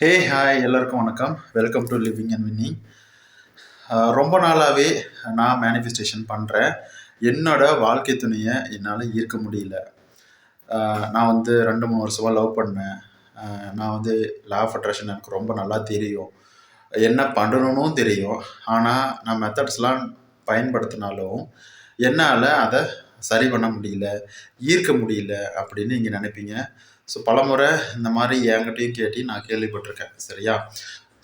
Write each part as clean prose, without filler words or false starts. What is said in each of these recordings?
Hey hi எல்லாருக்கும் வணக்கம். Welcome to living and winning. ரொம்ப நாளாகவே நான் மேனிஃபெஸ்டேஷன் பண்ணுறேன். என்னோட வாழ்க்கை துணையை என்னால் ஈர்க்க முடியல. நான் வந்து 2-3 வருஷமாக லவ் பண்ணேன். நான் வந்து லா ஆஃப் அட்ராக்ஷன் எனக்கு ரொம்ப நல்லா தெரியும். என்ன பண்ணணும்னும் தெரியும். ஆனால் நான் மெத்தட்ஸ்லாம் பயன்படுத்தினாலும் என்னால் அதை சரி பண்ண முடியல, ஈர்க்க முடியல அப்படின்னு நீங்கள் நினைப்பீங்க. ஸோ பலமுறை இந்த மாதிரி என்கிட்டையும் கேட்டு நான் கேள்விப்பட்டிருக்கேன். சரியா?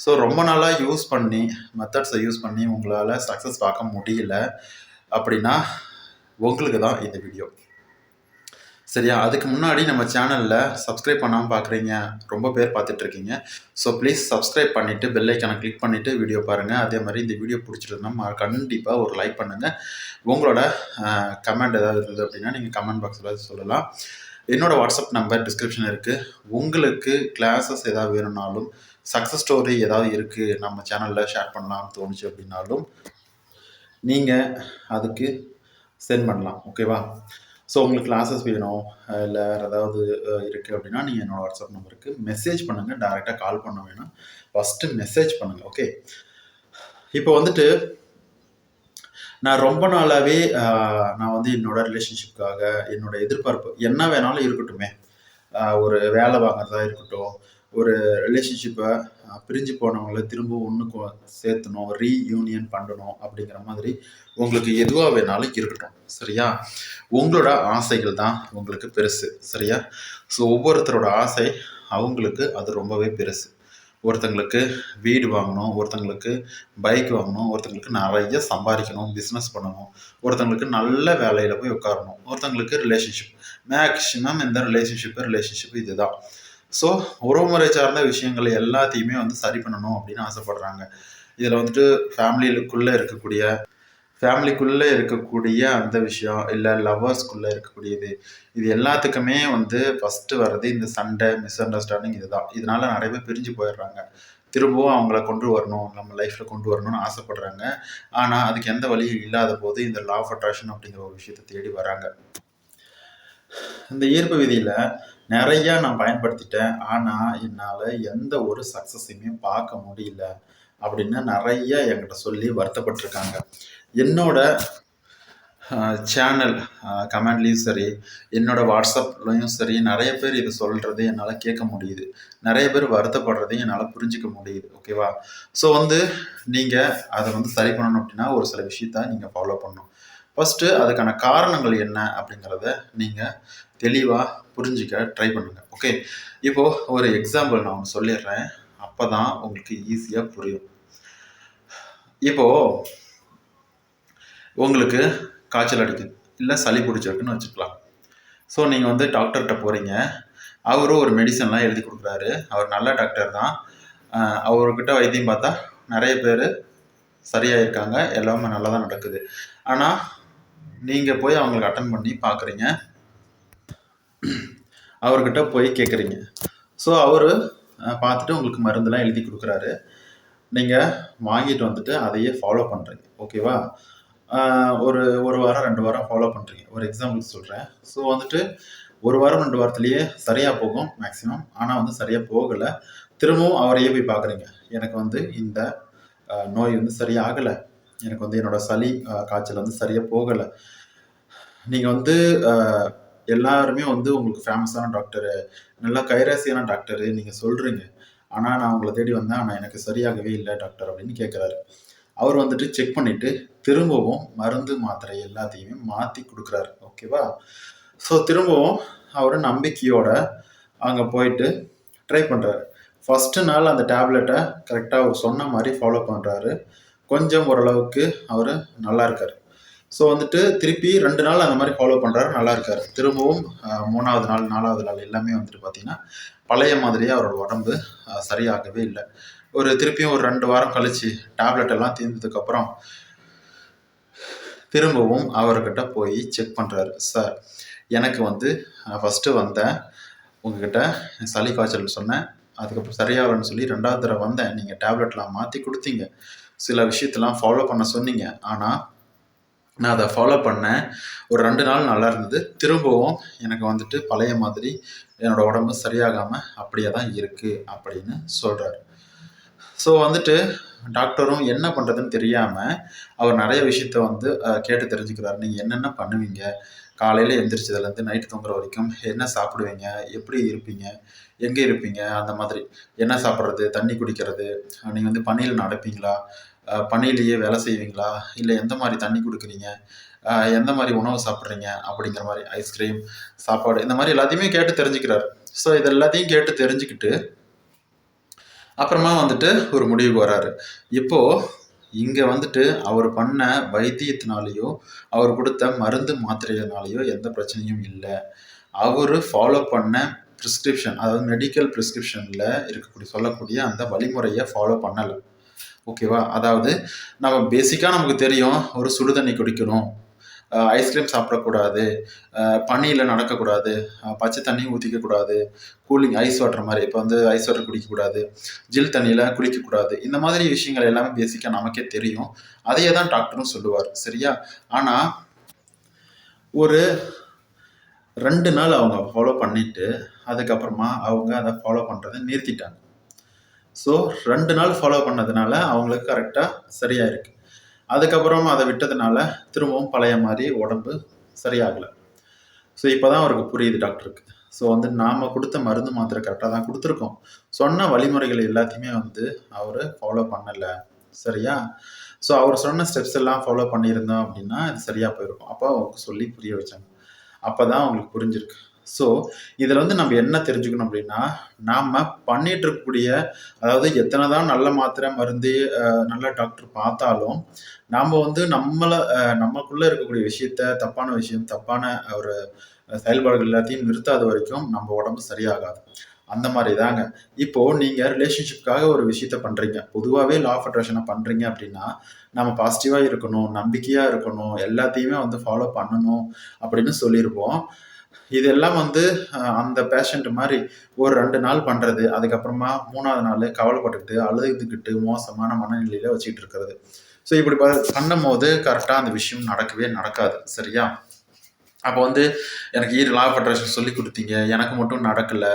ஸோ ரொம்ப நாளாக யூஸ் பண்ணி மெத்தட்ஸை யூஸ் பண்ணி உங்களால் சக்ஸஸ் பார்க்க முடியல அப்படின்னா உங்களுக்கு தான் இந்த வீடியோ. சரியா? அதுக்கு முன்னாடி நம்ம சேனலில் சப்ஸ்கிரைப் பண்ணாமல் பார்க்குறீங்க, ரொம்ப பேர் பார்த்துட்ருக்கீங்க. ஸோ ப்ளீஸ் சப்ஸ்கிரைப் பண்ணிவிட்டு பெல் ஐக்கானை கிளிக் பண்ணிவிட்டு வீடியோ பாருங்கள். அதே மாதிரி இந்த வீடியோ பிடிச்சிருந்தோம்னா கண்டிப்பாக ஒரு லைக் பண்ணுங்கள். உங்களோட கமெண்ட் ஏதாவது இருந்தது அப்படின்னா நீங்கள் கமெண்ட் பாக்ஸில் சொல்லலாம். என்னோடய வாட்ஸ்அப் நம்பர் டிஸ்கிரிப்ஷன் இருக்குது. உங்களுக்கு கிளாஸஸ் ஏதாவது வேணும்னாலும், சக்ஸஸ் ஸ்டோரி ஏதாவது இருக்குது நம்ம சேனலில் ஷேர் பண்ணலாம்னு தோணுச்சு அப்படின்னாலும் நீங்கள் அதுக்கு சென்ட் பண்ணலாம். ஓகேவா? ஸோ உங்களுக்கு கிளாஸஸ் வேணும் இல்லை வேறு ஏதாவது இருக்குது அப்படின்னா நீங்கள் என்னோடய வாட்ஸ்அப் நம்பருக்கு மெசேஜ் பண்ணுங்கள். டைரெக்டாக கால் பண்ண வேணாம், ஃபஸ்ட்டு மெசேஜ் பண்ணுங்கள். ஓகே, இப்போ வந்துட்டு நான் ரொம்ப நாளாகவே நான் வந்து என்னோடய ரிலேஷன்ஷிப்காக என்னோடய எதிர்பார்ப்பு என்ன வேணாலும் இருக்கட்டுமே, ஒரு வேலை வாங்குறதா இருக்கட்டும், ஒரு ரிலேஷன்ஷிப்பை பிரிஞ்சு போனவங்கள திரும்ப ஒன்றுக்கு சேர்த்தணும், ரீயூனியன் பண்ணணும் அப்படிங்கிற மாதிரி உங்களுக்கு எதுவாக வேணாலும் இருக்கட்டும். சரியா? உங்களோட ஆசைகள் தான் உங்களுக்கு பெருசு. சரியா? ஸோ ஒவ்வொருத்தரோட ஆசை அவங்களுக்கு அது ரொம்பவே பெருசு. ஒருத்தங்களுக்கு வீடு வாங்கணும், ஒருத்தங்களுக்கு பைக் வாங்கணும், ஒருத்தங்களுக்கு நிறைய சம்பாதிக்கணும், பிஸ்னஸ் பண்ணணும், ஒருத்தங்களுக்கு நல்ல வேலையில் போய் உட்காரணும், ஒருத்தங்களுக்கு ரிலேஷன்ஷிப். மேக்ஸிமம் இந்த ரிலேஷன்ஷிப் இதுதான். ஸோ உறவுமுறை சார்ந்த விஷயங்கள் எல்லாத்தையுமே வந்து சரி பண்ணணும் அப்படின்னு ஆசைப்படுறாங்க. இதில் வந்துட்டு ஃபேமிலிக்குள்ளே இருக்கக்கூடிய அந்த விஷயம், இல்லை லவ்வர்ஸ்குள்ளே இருக்கக்கூடியது, இது எல்லாத்துக்குமே வந்து ஃபஸ்ட்டு வர்றது இந்த சண்டை, மிஸ் அண்டர்ஸ்டாண்டிங் இதுதான். இதனால் நிறைய பேர் பிரிஞ்சு போயிடுறாங்க. திரும்பவும் அவங்கள கொண்டு வரணும், நம்ம லைஃப்பில் கொண்டு வரணும்னு ஆசைப்படுறாங்க. ஆனால் அதுக்கு எந்த வழியும் இல்லாத போது இந்த லா ஆஃப் அட்ராக்ஷன் அப்படிங்கிற ஒரு விஷயத்தை தேடி வராங்க. இந்த ஈர்ப்பு விதியில் நிறையா நான் பயன்படுத்திட்டேன், ஆனால் என்னால் எந்த ஒரு சக்ஸஸையுமே பார்க்க முடியல அப்படின்னு நிறைய என்கிட்ட சொல்லி வருத்தப்பட்டிருக்காங்க. என்னோட சேனல் கமெண்ட்லேயும் சரி, என்னோடய வாட்ஸ்அப்லேயும் சரி, நிறைய பேர் இது சொல்கிறது என்னால் கேட்க முடியுது. நிறைய பேர் வருத்தப்படுறதையும் என்னால் புரிஞ்சிக்க முடியுது. ஓகேவா? ஸோ வந்து நீங்கள் அதை வந்து சரி பண்ணணும் அப்படின்னா ஒரு சில விஷயத்த நீங்கள் ஃபாலோ பண்ணணும். ஃபஸ்ட்டு அதுக்கான காரணங்கள் என்ன அப்படிங்கிறத நீங்கள் தெளிவாக புரிஞ்சிக்க ட்ரை பண்ணுங்கள். ஓகே, இப்போது ஒரு எக்ஸாம்பிள் நான் ஒன்று சொல்லிடுறேன், அப்போ தான் உங்களுக்கு ஈஸியாக புரியும். இப்போது உங்களுக்கு காய்ச்சல் அடிக்குது, இல்லை சளி பிடிச்சிருக்குன்னு வச்சுக்கலாம். ஸோ நீங்கள் வந்து டாக்டர்கிட்ட போகிறீங்க, அவரும் ஒரு மெடிசன்லாம் எழுதி கொடுக்குறாரு. அவர் நல்ல டாக்டர் தான். அவர்கிட்ட வைத்தியம் பார்த்தா நிறைய பேர் சரியாயிருக்காங்க, எல்லாமே நல்லா தான் நடக்குது. ஆனால் நீங்கள் போய் அவங்களுக்கு அட்டன் பண்ணி பார்க்குறீங்க, அவர்கிட்ட போய் கேட்குறீங்க. ஸோ அவர் பார்த்துட்டு உங்களுக்கு மருந்தெல்லாம் எழுதி கொடுக்குறாரு. நீங்கள் வாங்கிட்டு வந்துட்டு அதையே ஃபாலோ பண்ணுறீங்க. ஓகேவா? ஒரு வாரம் 2 வாரம் ஃபாலோ பண்ணுறீங்க. ஒரு எக்ஸாம்பிளுக்கு சொல்கிறேன். ஸோ வந்துட்டு 1 வாரம் 2 வாரத்துலேயே சரியாக போகும் மேக்ஸிமம். ஆனால் வந்து சரியாக போகலை. திரும்பவும் அவரையே போய் பார்க்குறீங்க. எனக்கு வந்து இந்த நோய் வந்து சரியாகலை, எனக்கு வந்து என்னோடய சளி காய்ச்சல் வந்து சரியாக போகலை. நீங்கள் வந்து எல்லாருமே வந்து உங்களுக்கு ஃபேமஸான டாக்டரு, நல்லா கைராசியான டாக்டரு நீங்கள் சொல்கிறீங்க. ஆனால் நான் உங்களை தேடி வந்தேன், ஆனால் எனக்கு சரியாகவே இல்லை டாக்டர் அப்படின்னு கேட்குறாரு. அவர் வந்துட்டு செக் பண்ணிவிட்டு திரும்பவும் மருந்து மாத்திரை எல்லாத்தையுமே மாற்றி கொடுக்குறாரு. ஓகேவா? ஸோ திரும்பவும் அவர் நம்பிக்கையோட அங்கே போயிட்டு ட்ரை பண்ணுறாரு. ஃபஸ்ட்டு நாள் அந்த டேப்லெட்டை கரெக்டாக அவர் சொன்ன மாதிரி ஃபாலோ பண்ணுறாரு. கொஞ்சம் ஓரளவுக்கு அவர் நல்லா இருக்கார். ஸோ வந்துட்டு திருப்பி 2 நாள் அந்த மாதிரி ஃபாலோ பண்ணுறாரு, நல்லா இருக்கார். திரும்பவும் 3வது நாள் 4வது நாள் எல்லாமே வந்துட்டு பார்த்திங்கன்னா பழைய மாதிரியே அவரோட உடம்பு சரியாகவே இல்லை. திருப்பியும் ஒரு 2 வாரம் கழித்து டேப்லெட் எல்லாம் தீர்ந்ததுக்கப்புறம் திரும்பவும் அவர்கிட்ட போய் செக் பண்ணுறாரு. சார், எனக்கு வந்து ஃபஸ்ட்டு வந்தேன், உங்ககிட்ட சளி காய்ச்சல் சொன்னேன், அதுக்கப்புறம் சரியாகலன்னு சொல்லி 2வது தடவை வந்தேன், நீங்கள் டேப்லெட்லாம் மாற்றி கொடுத்தீங்க, சில விஷயத்தெல்லாம் ஃபாலோ பண்ண சொன்னீங்க. ஆனால் நான் அதை ஃபாலோ பண்ணேன். ஒரு 2 நாள் நல்லா இருந்தது. திரும்பவும் எனக்கு வந்துட்டு பழைய மாதிரி என்னோட உடம்பு சரியாகாமல் அப்படியே தான் இருக்குது அப்படின்னு சொல்கிறாரு. ஸோ வந்துட்டு டாக்டரும் என்ன பண்ணுறதுன்னு தெரியாமல் அவர் நிறைய விஷயத்த வந்து கேட்டு தெரிஞ்சுக்கிறாரு. நீங்கள் என்னென்ன பண்ணுவீங்க, காலையில் எந்திரிச்சதுலேருந்து நைட்டு தூங்குற வரைக்கும் என்ன சாப்பிடுவீங்க, எப்படி இருப்பீங்க, எங்கே இருப்பீங்க, அந்த மாதிரி என்ன சாப்பிட்றது, தண்ணி குடிக்கிறது, நீங்கள் வந்து பனியில் நடப்பீங்களா, பனியிலேயே வேலை செய்வீங்களா, இல்லை எந்த மாதிரி தண்ணி குடிக்கிறீங்க, எந்த மாதிரி உணவு சாப்பிட்றீங்க அப்படிங்கிற மாதிரி ஐஸ்கிரீம், சாப்பாடு, இந்த மாதிரி எல்லாத்தையுமே கேட்டு தெரிஞ்சுக்கிறார். ஸோ இது எல்லாத்தையும் கேட்டு தெரிஞ்சுக்கிட்டு அப்புறமா வந்துட்டு ஒரு முடிவுக்கு வராரு. இப்போது இங்கே வந்துட்டு அவர் பண்ண வைத்தியத்தினாலேயோ அவர் கொடுத்த மருந்து மாத்திரையினாலேயோ எந்த பிரச்சனையும் இல்லை. அவர் ஃபாலோ பண்ண ப்ரிஸ்கிரிப்ஷன், அதாவது மெடிக்கல் ப்ரிஸ்கிரிப்ஷனில் இருக்கக்கூடிய சொல்லக்கூடிய அந்த வழிமுறையை ஃபாலோ பண்ணலை. ஓகேவா? அதாவது நம்ம பேசிக்காக நமக்கு தெரியும், ஒரு சுடு தண்ணி குடிக்கணும், ஐஸ்கிரீம் சாப்பிடக்கூடாது, பனியில் நடக்கக்கூடாது, பச்சை தண்ணி ஊற்றிக்கக்கூடாது, கூலிங் ஐஸ் வாட்டர் மாதிரி இப்போ வந்து ஐஸ் வாட்டர் குடிக்கக்கூடாது, ஜில் தண்ணியில் குளிக்கக்கூடாது, இந்த மாதிரி விஷயங்கள் எல்லாமே பேசிக்காக நமக்கே தெரியும். அதையே தான் டாக்டரும் சொல்லுவார். சரியா? ஆனால் ஒரு 2 நாள் அவங்க ஃபாலோ பண்ணிவிட்டு அதுக்கப்புறமா அவங்க அதை ஃபாலோ பண்ணுறதை நிறுத்திட்டாங்க. ஸோ 2 நாள் ஃபாலோ பண்ணதுனால அவங்களுக்கு கரெக்டாக சரியாக இருக்குது. அதுக்கப்புறம் அதை விட்டதுனால திரும்பவும் பழைய மாதிரி உடம்பு சரியாகலை. ஸோ இப்போ தான் அவருக்கு புரியுது டாக்டருக்கு. ஸோ வந்து நாம் கொடுத்த மருந்து மாத்திரை கரெக்டாக தான் கொடுத்துருக்கோம், சொன்ன வழிமுறைகள் எல்லாத்தையுமே வந்து அவர் ஃபாலோ பண்ணலை. சரியா? ஸோ அவர் சொன்ன ஸ்டெப்ஸ் எல்லாம் ஃபாலோ பண்ணியிருந்தோம் அப்படின்னா இது சரியாக போயிருக்கும். அப்போ அவருக்கு சொல்லி புரிய வச்சாங்க. அப்போ தான் அவங்களுக்கு புரிஞ்சிருக்கு. ஸோ இதில் வந்து நம்ம என்ன தெரிஞ்சுக்கணும் அப்படின்னா, நாம் பண்ணிட்டு இருக்கக்கூடிய, அதாவது எத்தனை தான் நல்ல மாத்திரை மருந்து நல்ல டாக்டர் பார்த்தாலும் நாம் வந்து நமக்குள்ளே இருக்கக்கூடிய விஷயத்த, தப்பான விஷயம், தப்பான ஒரு செயல்பாடுகள் எல்லாத்தையும் நிறுத்தாத வரைக்கும் நம்ம உடம்பு சரியாகாது. அந்த மாதிரி தாங்க. இப்போது நீங்கள் ரிலேஷன்ஷிப்காக ஒரு விஷயத்த பண்ணுறீங்க, பொதுவாகவே லா ஆஃப் அட்ராக்ஷனை பண்ணுறீங்க அப்படின்னா நம்ம பாசிட்டிவாக இருக்கணும், நம்பிக்கையாக இருக்கணும், எல்லாத்தையுமே வந்து ஃபாலோ பண்ணணும் அப்படின்னு சொல்லியிருப்போம். இதெல்லாம் வந்து அந்த பேஷண்ட் மாதிரி ஒரு 2 நாள் பண்ணுறது, அதுக்கப்புறமா 3ஆவது நாள் கவலைப்பட்டுக்கிட்டு அழுதுகிட்டு மோசமான மனநிலையில் வச்சுக்கிட்டு இருக்கிறது. ஸோ இப்படி பண்ணும்போது கரெக்டாக அந்த விஷயம் நடக்கவே நடக்காது. சரியா? அப்போ வந்து எனக்கு லா ஆஃப் அட்ராக்ஷன் சொல்லி கொடுத்தீங்க, எனக்கு மட்டும் நடக்கலை,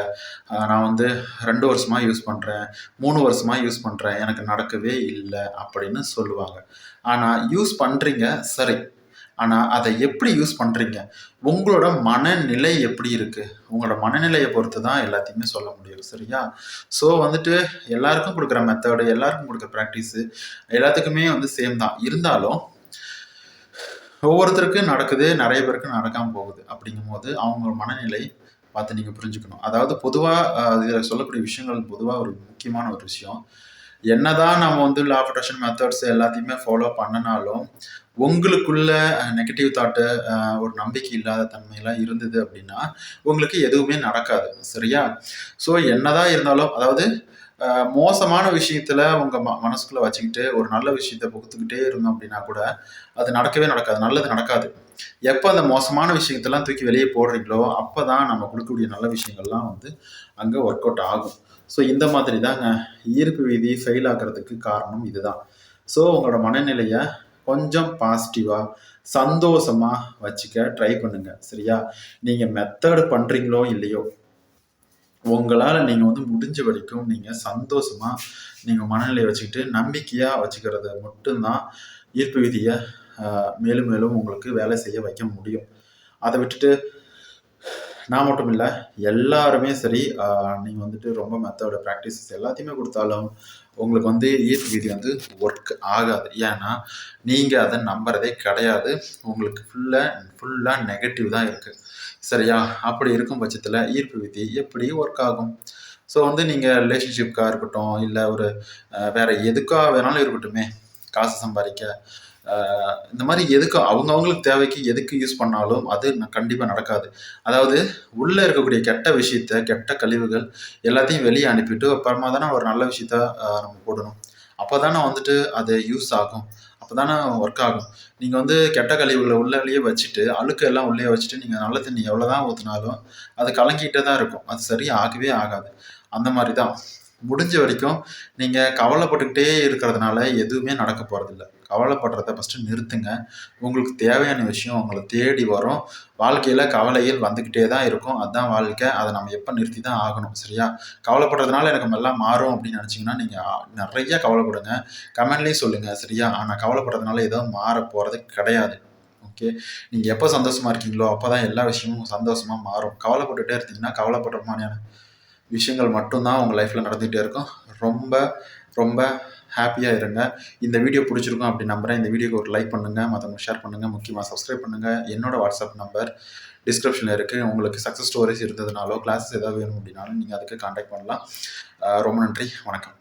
நான் வந்து 2 வருஷமாக யூஸ் பண்ணுறேன், 3 வருஷமாக யூஸ் பண்ணுறேன், எனக்கு நடக்கவே இல்லை அப்படின்னு சொல்லுவாங்க. ஆனால் யூஸ் பண்ணுறீங்க சரி, ஆனால் அதை எப்படி யூஸ் பண்ணுறீங்க, உங்களோட மனநிலை எப்படி இருக்குது, உங்களோட மனநிலையை பொறுத்து தான் எல்லாத்தையுமே சொல்ல முடியும். சரியா? ஸோ வந்துட்டு எல்லாருக்கும் கொடுக்குற மெத்தடு, எல்லாருக்கும் கொடுக்குற ப்ராக்டிஸு எல்லாத்துக்குமே வந்து சேம் தான். இருந்தாலும் ஒவ்வொருத்தருக்கு நடக்குது, நிறைய பேருக்கு நடக்காமல் போகுது. அப்படிங்கும்போது அவங்க மனநிலை பார்த்து நீங்கள் புரிஞ்சுக்கணும். அதாவது பொதுவாக இதில் சொல்லக்கூடிய விஷயங்கள் பொதுவாக ஒரு முக்கியமான ஒரு விஷயம், என்னதான் நம்ம வந்து லா ஆஃப் அட்ராக்ஷன் மெத்தட்ஸ் எல்லாத்தையுமே ஃபாலோ பண்ணனாலும் உங்களுக்குள்ள நெகட்டிவ் தாட்டு, ஒரு நம்பிக்கை இல்லாத தன்மையெல்லாம் இருந்தது அப்படின்னா உங்களுக்கு எதுவுமே நடக்காது. சரியா? ஸோ என்னதான் இருந்தாலும், அதாவது மோசமான விஷயத்தில் உங்கள் மனசுக்குள்ளே வச்சுக்கிட்டு ஒரு நல்ல விஷயத்த புகுத்துக்கிட்டே இருந்தோம் அப்படின்னா கூட அது நடக்கவே நடக்காது, நல்லது நடக்காது. எப்போ அந்த மோசமான விஷயத்தெல்லாம் தூக்கி வெளியே போடுறீங்களோ அப்போ தான் நம்ம கொடுக்கக்கூடிய நல்ல விஷயங்கள்லாம் வந்து அங்கே ஒர்க் அவுட் ஆகும். ஸோ இந்த மாதிரி தாங்க ஈர்ப்பு விதி ஃபெயில் ஆகிறதுக்கு காரணம் இதுதான். ஸோ உங்களோட மனநிலையை கொஞ்சம் பாசிட்டிவாக சந்தோஷமாக வச்சுக்க ட்ரை பண்ணுங்கள். சரியா? நீங்கள் மெத்தடு பண்ணுறீங்களோ இல்லையோ, உங்களால் நீங்கள் வந்து முடிஞ்ச வரைக்கும் நீங்கள் சந்தோஷமாக நீங்கள் மனநிலையை வச்சுக்கிட்டு நம்பிக்கையாக வச்சுக்கிறது மட்டும்தான் ஈர்ப்பு விதியை மேலும் மேலும் உங்களுக்கு வேலை செய்ய வைக்க முடியும். அதை விட்டுட்டு நான் மட்டும் இல்லை, எல்லாருமே சரி, நீங்கள் வந்துட்டு ரொம்ப மெத்தோட ப்ராக்டிசஸ் எல்லாத்தையுமே கொடுத்தாலும் உங்களுக்கு வந்து ஈர்ப்பு விதி வந்து ஒர்க் ஆகாது. ஏன்னா நீங்கள் அதை நம்புறதே கிடையாது. உங்களுக்கு ஃபுல்லாக நெகட்டிவ் தான் இருக்குது. சரியா? அப்படி இருக்கும் பட்சத்தில் ஈர்ப்பு விதி எப்படி ஒர்க் ஆகும்? ஸோ வந்து நீங்கள் ரிலேஷன்ஷிப்காக இருக்கட்டும், இல்லை ஒரு வேறு எதுக்காக வேணாலும் இருக்கட்டுமே, காசு சம்பாதிக்க, இந்த மாதிரி எதுக்கு அவங்கவுங்களுக்கு தேவைக்கு எதுக்கு யூஸ் பண்ணாலும் அது கண்டிப்பாக நடக்காது. அதாவது உள்ளே இருக்கக்கூடிய கெட்ட விஷயத்த, கெட்ட கழிவுகள் எல்லாத்தையும் வெளியே அனுப்பிட்டு அப்புறமா தானே ஒரு நல்ல விஷயத்த நம்ம போடணும். அப்போ தானே வந்துட்டு அது யூஸ் ஆகும், அப்போ தானே ஒர்க் ஆகும். நீங்கள் வந்து கெட்ட கழிவுகளை உள்ளேயே வச்சுட்டு, அழுக்கு எல்லாம் உள்ளே வச்சுட்டு நீங்கள் நல்ல தண்ணி எவ்வளோ தான் ஊற்றினாலும் அது கலங்கிட்டே தான் இருக்கும், அது சரி ஆகவே ஆகாது. அந்த மாதிரி தான் முடிஞ்ச வரைக்கும் நீங்கள் கவலைப்பட்டுக்கிட்டே இருக்கிறதுனால எதுவுமே நடக்க போகிறதில்ல. கவலைப்படுறத ஃபஸ்ட்டு நிறுத்துங்க. உங்களுக்கு தேவையான விஷயம் உங்கள தேடி வரும். வாழ்க்கையில் கவலைகள் வந்துக்கிட்டே தான் இருக்கும். அதுதான் வாழ்க்கை. அதை நம்ம எப்போ நிறுத்தி தான் ஆகணும். சரியா? கவலைப்படுறதுனால எனக்கு எல்லாம் மாறும் அப்படின்னு நினச்சிங்கன்னா நீங்கள் நிறைய கவலைப்படுங்க. கமெண்ட்லேயும் சொல்லுங்கள். சரியா? ஆனால் கவலைப்படுறதுனால எதுவும் மாற போகிறது கிடையாது. ஓகே. நீங்கள் எப்போ சந்தோஷமா இருக்கீங்களோ அப்போ தான் எல்லா விஷயமும் சந்தோஷமா மாறும். கவலைப்பட்டுட்டே இருந்தீங்கன்னா கவலைப்படுற மாதிரியான விஷயங்கள் மட்டும்தான் உங்கள் லைஃப்பில் நடந்துகிட்டே இருக்கும். ரொம்ப ரொம்ப ஹாப்பியாக இருங்க. இந்த வீடியோ பிடிச்சிருக்கும் அப்படி நம்புகிறேன். இந்த வீடியோக்கு ஒரு லைக் பண்ணுங்கள், மற்றவங்களுக்கு ஷேர் பண்ணுங்கள், முக்கியமாக சப்ஸ்கிரைப் பண்ணுங்கள். என்னோட வாட்ஸ்அப் நம்பர் டிஸ்கிரிப்ஷனில் இருக்குது. உங்களுக்கு சக்ஸஸ் ஸ்டோரிஸ் இருந்ததுனாலோ கிளாஸஸ் ஏதாவது வேணும் அப்படின்னாலும் நீங்கள் அதுக்கு கான்டாக்ட் பண்ணலாம். ரொம்ப நன்றி. வணக்கம்.